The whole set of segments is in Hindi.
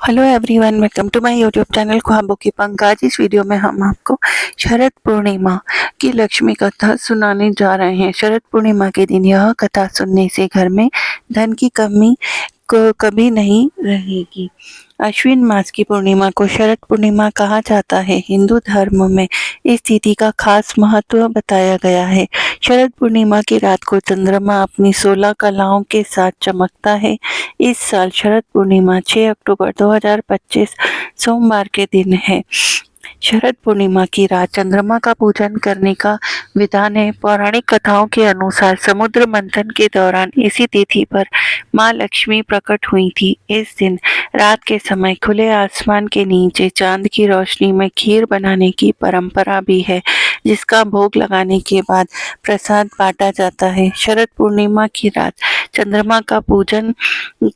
Hello everyone, welcome to my YouTube channel ख्वाबों की पंख। आज इस वीडियो में हम आपको शरद पूर्णिमा की लक्ष्मी कथा सुनाने जा रहे हैं। शरद पूर्णिमा के दिन यह कथा सुनने से घर में धन की कमी को कभी नहीं रहेगी। अश्विन मास की पूर्णिमा को शरद पूर्णिमा कहा जाता है। हिंदू धर्म में इस तिथि का खास महत्व बताया गया है। शरद पूर्णिमा की रात को चंद्रमा अपनी 16 कलाओं के साथ चमकता है। इस साल शरद पूर्णिमा 6 अक्टूबर 2025 सोमवार के दिन है। शरद पूर्णिमा की रात चंद्रमा का पूजन करने का विधान है। पौराणिक कथाओं के अनुसार समुद्र मंथन के दौरान इसी तिथि पर माँ लक्ष्मी प्रकट हुई थी। इस दिन रात के समय खुले आसमान के नीचे चांद की रोशनी में खीर बनाने की परंपरा भी है, जिसका भोग लगाने के बाद प्रसाद बांटा जाता है। शरद पूर्णिमा की रात चंद्रमा का पूजन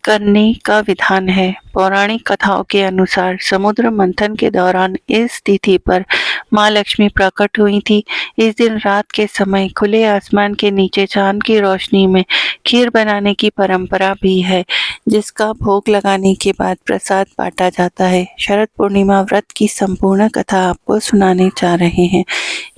करने का विधान है। पौराणिक कथाओं के अनुसार समुद्र मंथन के दौरान इस तिथि पर माँ लक्ष्मी प्रकट हुई थी। इस दिन रात के समय खुले आसमान के नीचे चांद की रोशनी में खीर बनाने की परंपरा भी है, जिसका भोग लगाने के बाद प्रसाद बांटा जाता है। शरद पूर्णिमा व्रत की संपूर्ण कथा आपको सुनाने जा रहे हैं।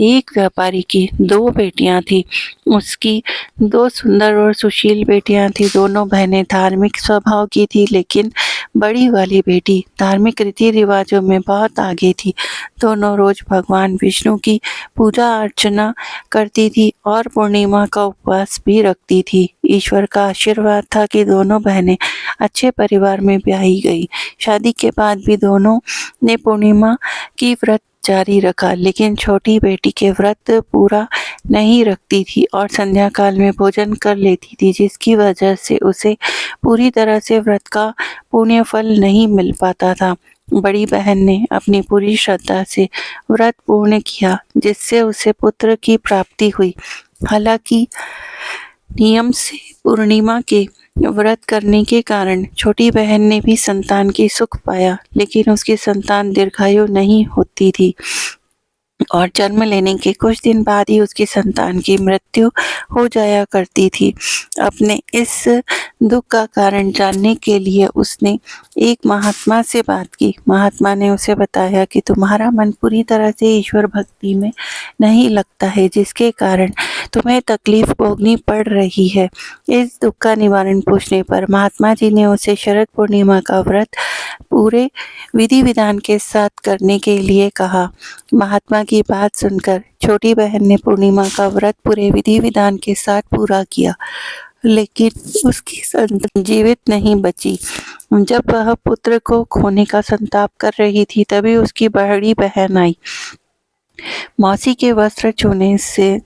एक व्यापारी की 2 बेटियां थी। उसकी 2 सुंदर और सुशील बेटियां थी। दोनों बहनें धार्मिक स्वभाव की थी, लेकिन बड़ी वाली बेटी धार्मिक रीति रिवाजों में बहुत आगे थी। दोनों रोज भगवान विष्णु की पूजा अर्चना करती थी और पूर्णिमा का उपवास भी रखती थी। ईश्वर का आशीर्वाद था कि दोनों बहनें अच्छे परिवार में ब्याही गई। शादी के बाद भी दोनों ने पूर्णिमा की व्रत जारी रखा, लेकिन छोटी बेटी के व्रत पूरा नहीं रखती थी और संध्या काल में भोजन कर लेती थी, जिसकी वजह से उसे पूरी तरह से व्रत का पुण्य फल नहीं मिल पाता था। बड़ी बहन ने अपनी पूरी श्रद्धा से व्रत पूर्ण किया, जिससे उसे पुत्र की प्राप्ति हुई। हालांकि नियम से पूर्णिमा के व्रत करने के कारण छोटी बहन ने भी संतान की सुख पाया, लेकिन उसकी संतान दीर्घायु नहीं होती थी और जन्म लेने के कुछ दिन बाद ही उसकी संतान की मृत्यु हो जाया करती थी। अपने इस दुख का कारण जानने के लिए उसने एक महात्मा से बात की। महात्मा ने उसे बताया कि तुम्हारा मन पूरी तरह से ईश्वर भक्ति में नहीं लगता है, जिसके कारण तुम्हें तकलीफ भोगनी पड़ रही है। इस दुख का निवारण पूछने पर महात्मा जी ने उसे शरद पूर्णिमा का व्रत पूरे विधि विधान के साथ करने के लिए कहा। महात्मा की बात सुनकर छोटी बहन ने पूर्णिमा का व्रत पूरे विधि विधान के साथ पूरा किया, लेकिन उसकी संतान जीवित नहीं बची। जब वह पुत्र को खोने का संताप कर रही थी, तभी उसकी बड़ी बहन आई। मौसी के वस्त्र छूने से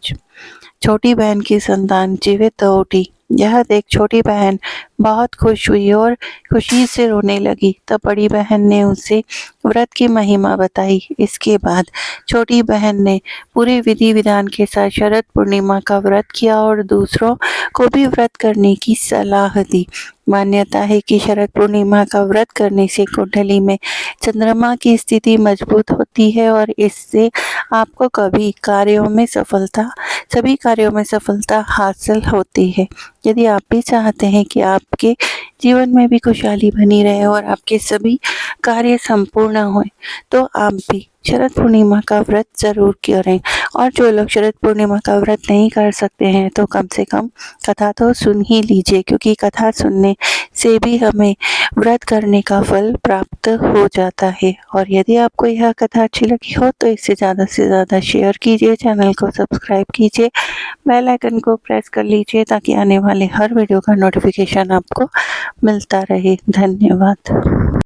छोटी बहन की संतान जीवित हो उठी। यह देख छोटी बहन बहुत खुश हुई और खुशी से रोने लगी। तब बड़ी बहन ने उसे व्रत की महिमा बताई। इसके बाद छोटी बहन ने पूरे विधि विधान के साथ शरद पूर्णिमा का व्रत किया और दूसरों को भी व्रत करने की सलाह दी। मान्यता है कि शरद पूर्णिमा का व्रत करने से कुंडली में चंद्रमा की स्थिति मजबूत होती है और इससे आपको सभी कार्यों में सफलता हासिल होती है। यदि आप भी चाहते हैं कि आपके जीवन में भी खुशहाली बनी रहे और आपके सभी कार्य संपूर्ण हों, तो आप भी शरद पूर्णिमा का व्रत जरूर करें। और जो लोग शरद पूर्णिमा का व्रत नहीं कर सकते हैं, तो कम से कम कथा तो सुन ही लीजिए, क्योंकि कथा सुनने से भी हमें व्रत करने का फल प्राप्त हो जाता है। और यदि आपको यह कथा अच्छी लगी हो तो इसे ज़्यादा से ज़्यादा शेयर कीजिए, चैनल को सब्सक्राइब कीजिए, बेल आइकन को प्रेस कर लीजिए, ताकि आने वाले हर वीडियो का नोटिफिकेशन आपको मिलता रहे। धन्यवाद।